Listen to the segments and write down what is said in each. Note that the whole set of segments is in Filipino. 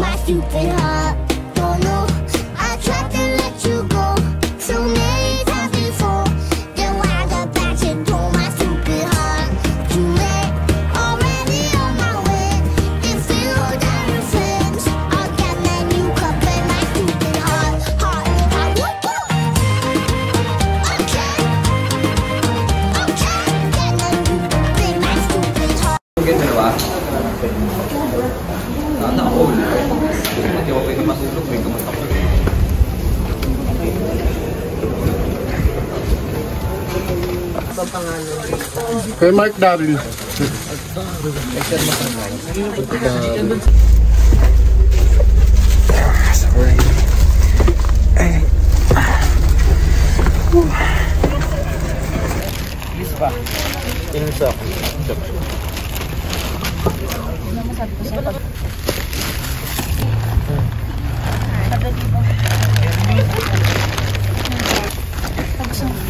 my stupid heart. Don't know, I tried to let you go so many times before. Then when I got back, you told my stupid heart. Too late, already on my way. If you hold down your friends, I'll get that new cup in my stupid heart. Heart, heart, woo, woo. Okay, okay, get that new cup in my stupid heart. Kay Mark Daryl.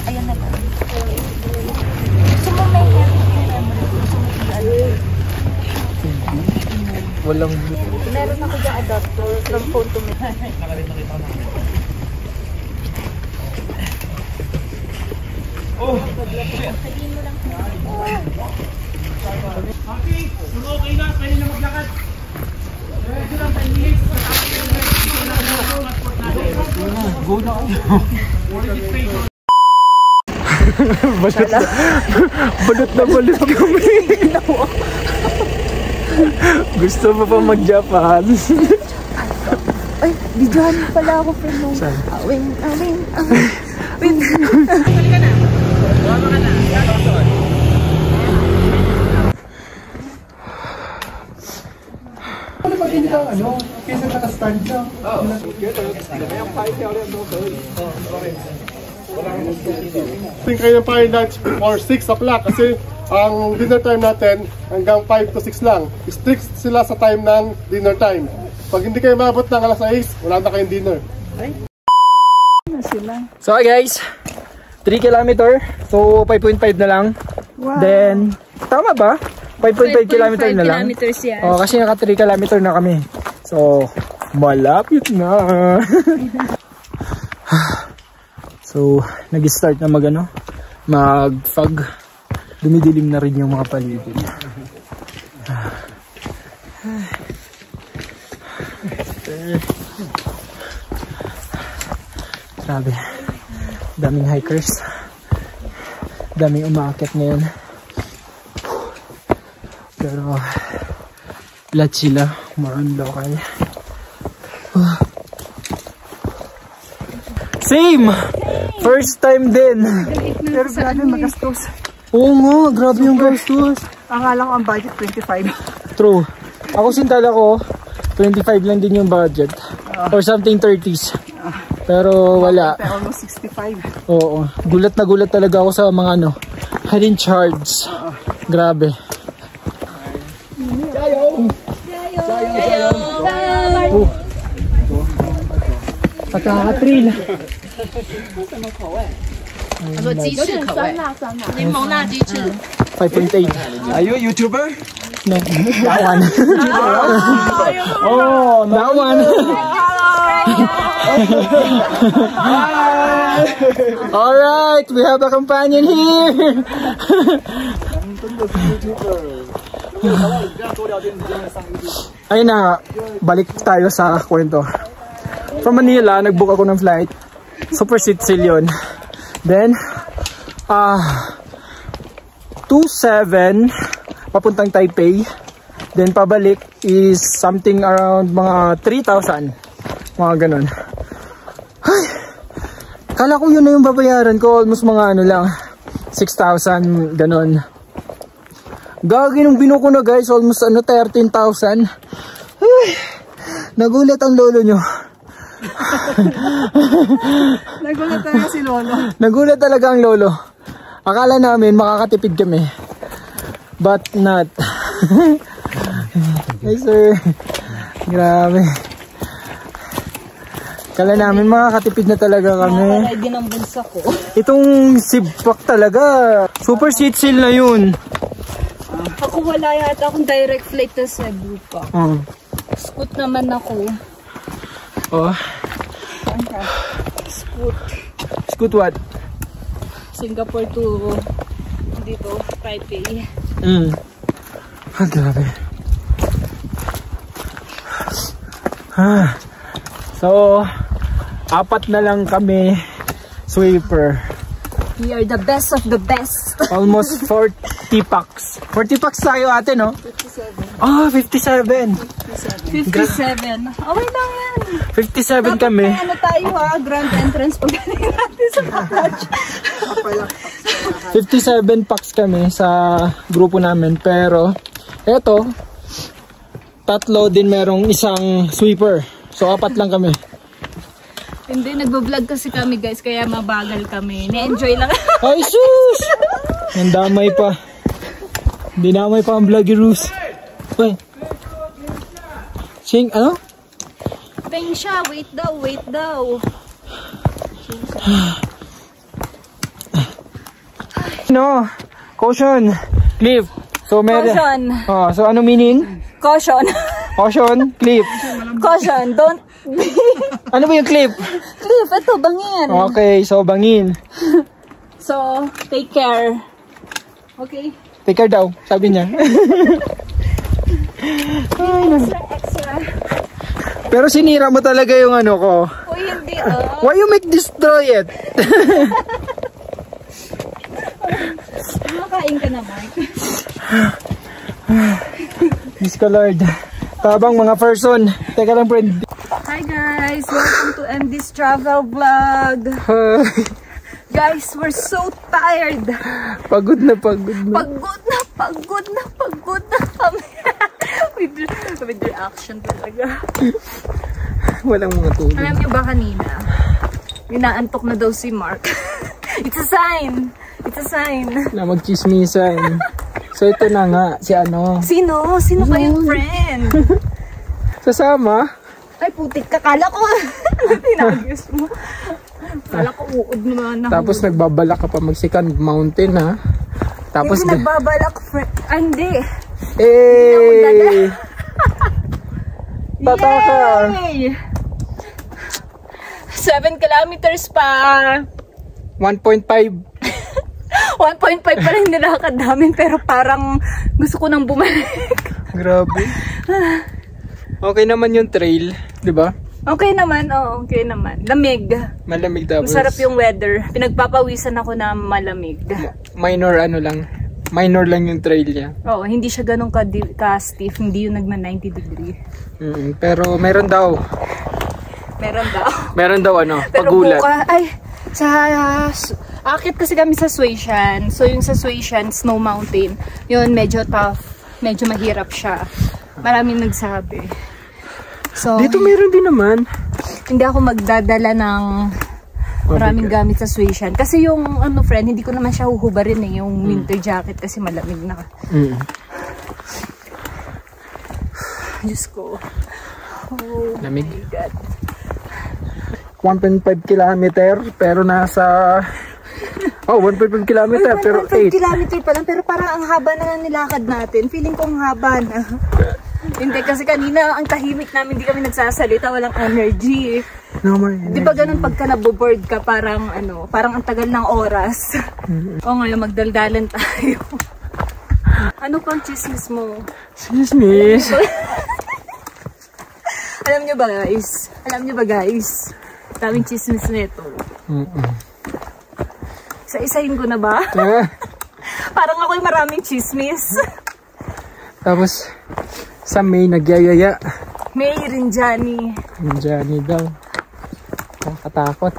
Ayan na lang. Gusto mo may Walang... meron ako dyan adapter from phone to me. Oh! Sabihin mo lang. Okay, okay na. Pwede na maglakad. Pwede lang 10 minutes. Go na ako. Balot na balot kami. Gusto mo pa mag-Japan? Ay, bidyan pala ako from nung awing. Wait. Halika na. Bumaba ka na. Ano pag hindi ka kaysa naka-stand ka? Think kayo ng fire lunch before 6 o'clock kasi ang dinner time natin hanggang 5 to 6 lang. Strict sila sa time ng dinner time. Pag hindi kayo mabot ng alas 6, wala na kayong dinner. So hi guys, 3 km, so 5.5 na lang. Wow. Then, tama ba? 5.5 km na lang. Yes. Oh, kasi naka 3 km na kami. So, malapit na. So, nag-start na mag-fog. Dumidilim na rin yung mga paligid. Grabe. Daming hikers. Daming umaakit ngayon. Pero, lahat sila. Maroon local. Same! First time din. Pero grabe magastos. Oo nga, grabe yung gastos. Akala ko ang budget 25. True. Ako sintala ko, 25 lang din yung budget. Or something 30s. Pero wala. Almost 65. Oo. Gulat na gulat talaga ako sa mga hidden charges. Grabe. Pagkakatril. 他说鸡翅口味，柠檬辣鸡翅。 5.8. Are you a YouTuber? No, that one. Oh, that one. All right, we have a companion here. Ayun na, balik tayo sa kwento. From Manila, nag-book ako ng flight. Super Sitsil yun. Then, 2-7 papuntang Taipei. Then pabalik is something around mga 3,000. Mga ganun. Ay, kala ko yun na yung babayaran ko. Almost mga lang 6,000 ganun. Gagi nung binuko na guys. Almost 13,000. Ay, nagulat ang lolo nyo. Nagulat talaga si Lolo. Nagulat talaga ang lolo. Akala namin makakatipid kami. But not. Hey sir. Grabe. Akala namin makakatipid na talaga kami. Nakakalaig din ang bulsa ko. Itong Sibpak talaga. Super Sitsil na yun. Ako wala yata akong direct flight to Cebu pa. Scoot naman ako. Oh. Scoot. Scoot what? Singapore to dito, Taipei. Ah, grabe. So, 4 na lang kami sweeper. We are the best of the best. Almost 40 packs. 40 packs tayo ate, no? 57. Ah, 57. 57. Okay lang yan. 57 kami. Dapat ano tayo ha, grand entrance pag natin sa college. 57 packs kami sa grupo namin. Pero, eto, 3 din merong isang sweeper. So, 4 lang kami. Hindi, nagbo-vlog kasi kami guys, kaya mabagal kami. Na-enjoy lang. Ay, sus! Nandamay pa. Dinamay pa ang vloggerus. Uy. Sing, ano? Peng siya, wait daw, wait daw. No, caution. Cliff. So, Caution. Oh, so ano meaning? Caution. Caution, cliff. Caution, don't. Ano ba yung cliff? Cliff, ito, bangin. Okay, so bangin. So, take care. Okay? Take care daw, sabi niya. Extra. Pero sinira mo talaga yung ano ko. Uy, hindi Why you make destroy it? Makain ka na, Mark. Miss ko Lord. Tabang mga person. Teka lang friend. Hi guys, welcome to MD's travel vlog. Guys, we're so tired. Pagod na pagod na. Pagod na kami. with reaction talaga. Walang mga tulog. Alam niyo ba kanina, inaantok na daw si Mark. It's a sign. It's a sign. Na magchismisan. So ito na nga, si ano. Sino? Sino ba yung friend? Sasama? Ay, putik ka. Kala ko. Tinagis mo. Kala ko uod naman. Tapos nagbabalak ka pa mag-second mountain ha. Tapos hindi nagbabalak friend. Ah, hindi. Eh! Tataka! Yay! 7 kilometers pa. 1.5. 1.5 pa rin nilakad namin pero parang gusto ko nang bumalik. Grabe. Okay naman yung trail, di ba? Okay naman, oh, okay naman. Lamig. Malamig tapos. Masarap yung weather. Pinagpapawisan ako na malamig. Minor ano lang. Minor lang yung trail niya. Oo, hindi siya ganun ka-stiff. Hindi yung nagma 90 degree. Pero meron daw. Meron daw. Meron daw ano, Pero pagulat. Akit kasi kami sa Suishan. So yung sa Suishan, Snow Mountain, yun medyo tough. Medyo mahirap siya. Maraming nagsabi. So, Dito meron din naman. hindi ako magdadala ng maraming gamit sa Suishan. Kasi yung ano friend, hindi ko naman siya huhubarin eh, yung winter jacket kasi malamig na. Diyos ko. Oh Lamig. my God. 1.5 kilometer pero nasa 1.5 kilometer pero 8. 1.5 kilometer pa lang pero parang ang haba na ng nilakad natin. Feeling ko ang haba na. Hindi kasi kanina ang tahimik namin, hindi kami nagsasalita, walang energy. No more energy. Di ba ganun pagka naboboard ka parang ano, parang ang tagal ng oras. O ngayon magdaldalan tayo. Ano pang chismis mo? Chismis. Alam nyo ba guys? Alam nyo ba guys? Daming chismis nito. Isa-isahin ko na ba? Parang ako'y maraming chismis. Tapos sa May nagyayaya. May Rinjani. Johnny daw. Nakakatakot.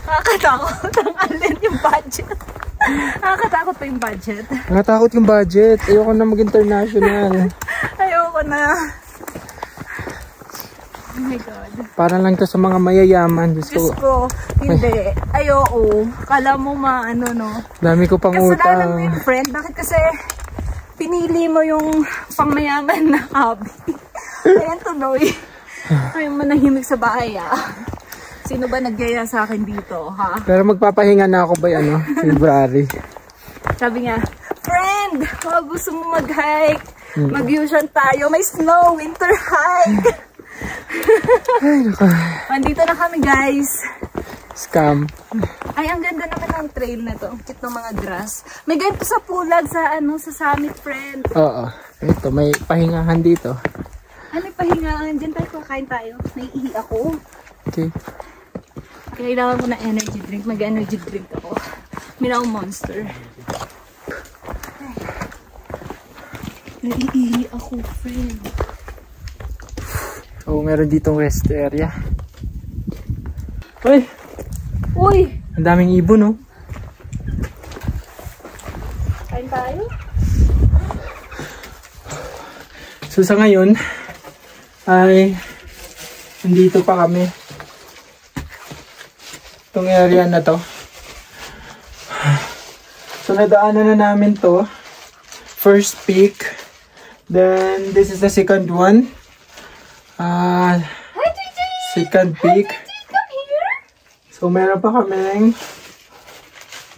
Nakakatakot ang alin yung budget. Nakakatakot pa yung budget. Nakatakot yung budget. Ayoko na mag-international. Ayoko na. Oh my God. Para lang to sa mga mayayaman. Diyos ko, hindi. Ayoko. Kala mo maano no. Dami ko pang Kasalanan mo utang. yung friend. Bakit kasi pinili mo yung pangmayaman na hobby? Ayan tuloy. Ayaw manahimik sa bahay Sino ba nagyaya sa akin dito ha? Pero magpapahinga na ako by February. Sabi niya, friend, gusto mo mag-hike? Mag-fusion tayo. May snow, winter hike. Nandito na kami, guys. Scam. Ay, ang ganda naman ng trail na to. Ang cute ng mga grass. May ganito sa Pulag, sa summit, friend. Oo. Ito, may pahingahan dito. Ano pahingaan? Diyan tayo, kakain tayo. Naiihi ako. Okay. Kailangan ko na energy drink. Mag-energy drink ako. Minaw Monster. Naiihi ako, friend. Oh, meron ditong rest area. Uy! Uy! Ang daming ibon, oh. Kain tayo? So sa ngayon ay nandito pa kami. Itong area na to. So nadaanan na namin to. First peak. Then this is the second one. Second peak. So meron pa kaming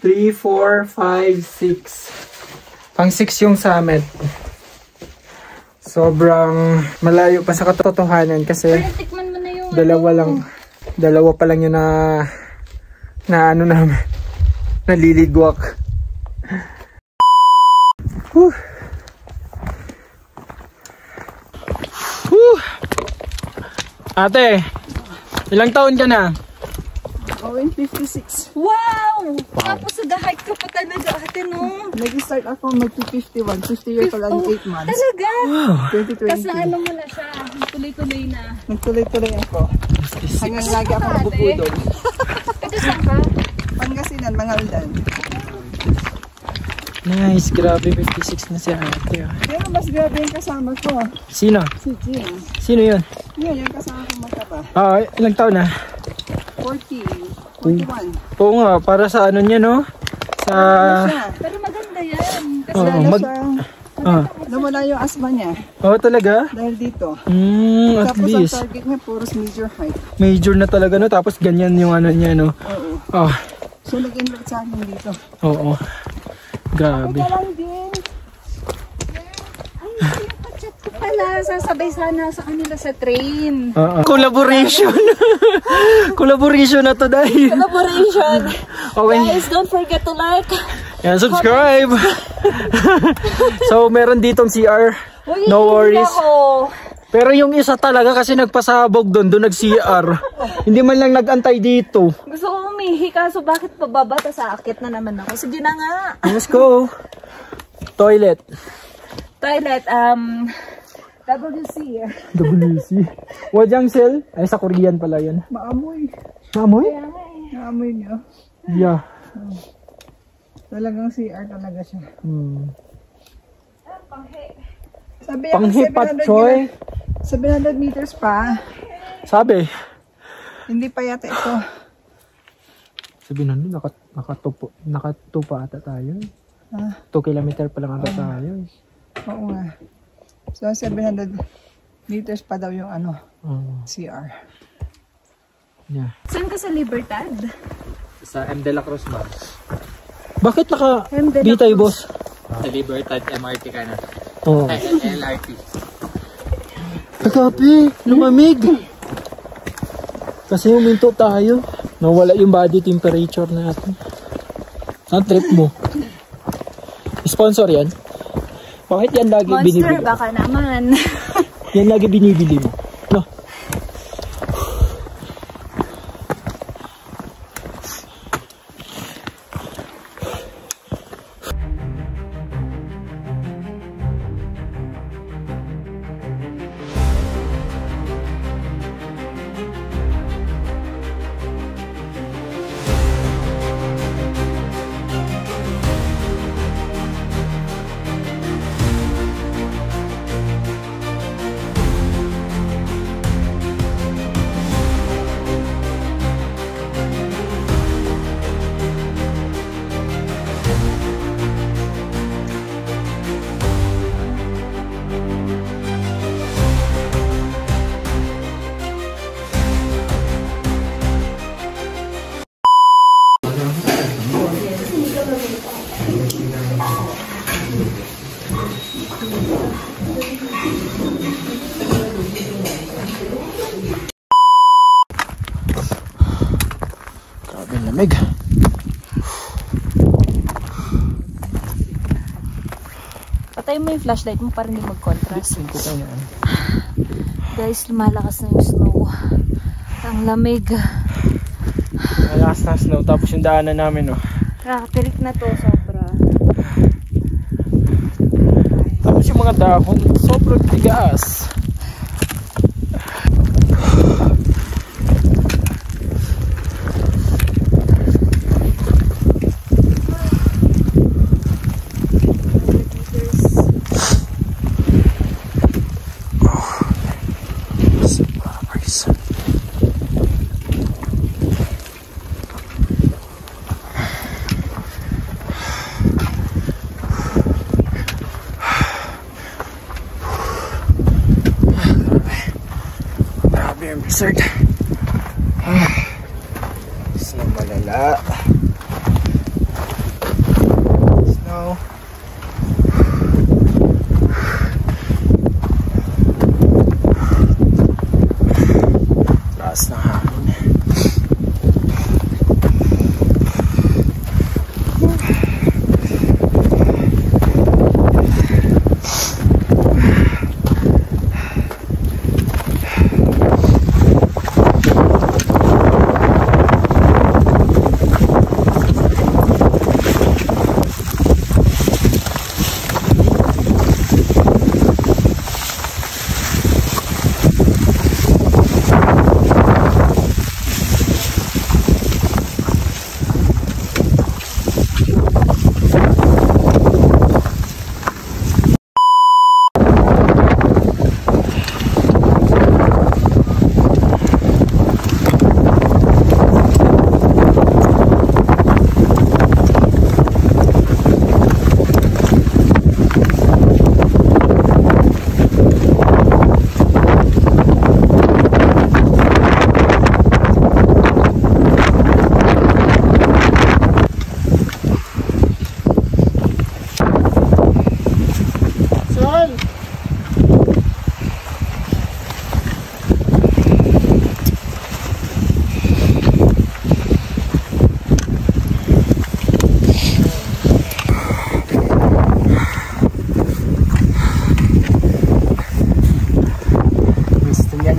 3, 4, 5, 6. Pang 6 yung summit. Sobrang malayo pa sa katotohanan kasi Tikman mo na yung dalawa pa lang yun na ano namin, naliligwak. Whew. Whew. Ate, ilang taon ka na? Going 56. Wow! Tapos nag-hike ka pa talaga, ate, no? Nag-start ako mag-51. 50 years pa lang 8 months. Talaga? 2020. Kasi ano mo na siya, tuloy-tuloy na. Nagtuloy-tuloy ako. Hanggang lagi ako nabubudol. Ito saan ka? Pangasinan, mga Aldan. Nice, grabe 56 na si ate. Oh. Pero mas grabe yung kasama ko. Sino? Si Jim. Sino yun? Yun, yung kasama ko magkapa. Ilang taon na? 41. Oo nga, para sa ano niya, no? Sa... Pero maganda yan. Kasi Nawala yung asma niya. Talaga? Dahil dito. At Tapos least. ang target niya puros major height. Major na talaga, no? Tapos ganyan yung ano niya, no? Oo. Oh, So nag-invite sa akin dito. oo. Grabe. Lang din. chat ko pala, sasabay sana sa kanila sa train. Collaboration. Collaboration na to dahil. Collaboration. Okay. Guys, don't forget to like. And subscribe. So, meron ditong CR. Uy, No worries. ako. Pero yung isa talaga kasi nagpasabog doon nag-CR. Hindi man lang nag-antay dito. Gusto ko umihi, kaso bakit pababa? Tas aakit na naman ako. Sige na nga. Let's go. Toilet. Toilet, WC. WC. Wajangsel. Ay, sa Korean pala yun. Maamoy. Maamoy? Maamoy niyo. Yeah. Talagang CR talaga siya. Sabi Panghi patchoy. 700 meters pa. Sabi. Hindi pa yata ito. Sabi na nun, nakatupa ata tayo. 2 kilometer pa lang ata tayo. Oo nga. So 700 meters pa daw yung CR. Yeah. Saan ka sa Libertad? Sa M. De La Cruz ba? Bakit M. De La di tayo, boss? Sa Libertad MRT ka na. Oo. Ay, LRT. Kagabi, lumamig. Kasi huminto tayo. Nawala yung body temperature natin. Ang trip mo. Sponsor yan? Bakit yan lagi binibili? Monster, baka naman. Yan lagi binibili mo. No? lamig. Patay mo yung flashlight mo para hindi mag-contrast. Ko tayo yan. Guys, lumalakas na yung snow. Ang lamig. Malakas na snow, tapos yung daanan namin, oh. Nakatirik na to, sobra. Tapos yung mga dahon, sobrang tigas. Blizzard. Snow malala. Snow. Taas na hangin.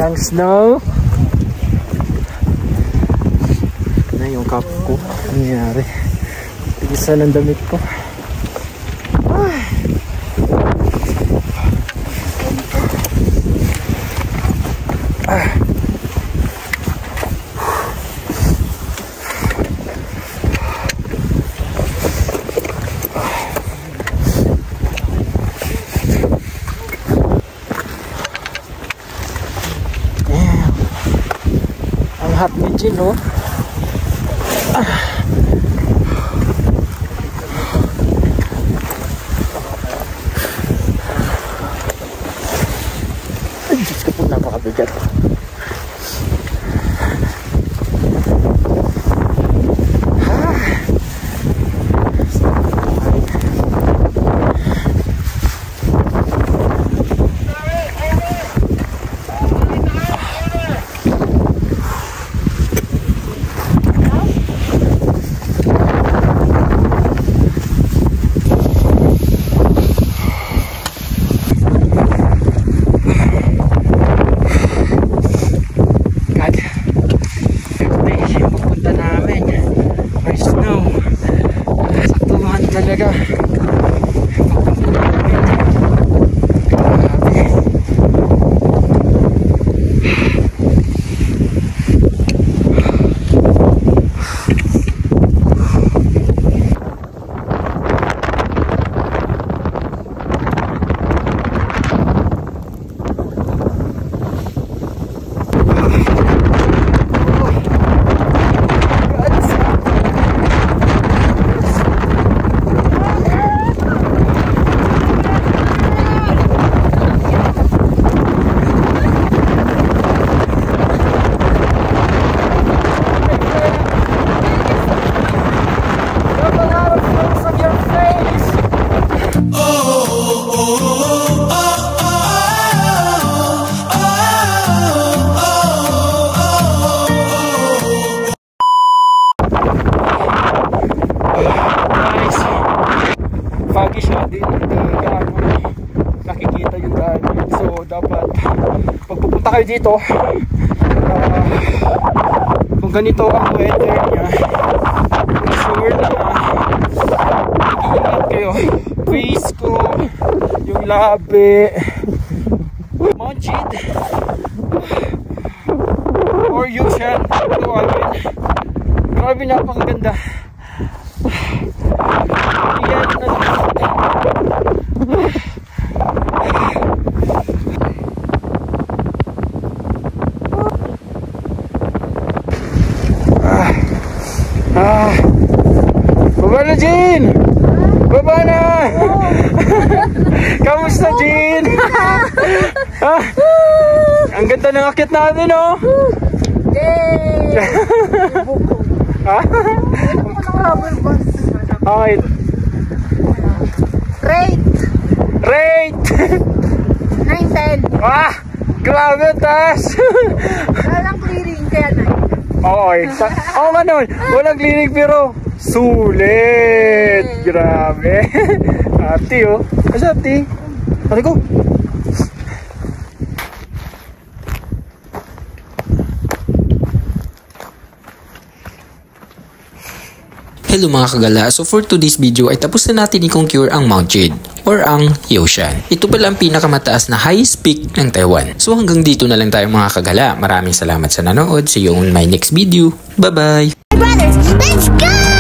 Ng snow. Na yung cup ko. Ano nangyari? Isa ng damit ko. Hot mitchin, no? Ay, Diyos ko po, napakabigat. dapat pag pupunta kayo dito, kung ganito ang weather niya, sure na ingat kayo. Crisco, yung Labi, Mount Chid, or Yushan. Grabe, napakaganda. Yan na lang. Baba na, Jean! Baba na! Kamusta, Jean? Ang ganda ng akit namin, oh! Yay! Okay. Rate! 9-10. Ah! Grabe, taas! Walang clearing, kaya 9. Okay. Oo nga nun. Walang cleaning pero sulit. Grabe. Ate, oh. Kasi ate. Ate ko. Hello mga kagala, so for today's video ay tapos na natin i-conquer ang Mount Chid or ang Yushan. Ito pala ang pinakamataas na highest peak ng Taiwan. So hanggang dito na lang tayo mga kagala. Maraming salamat sa nanood. See you on my next video. Bye bye! Brothers, let's go!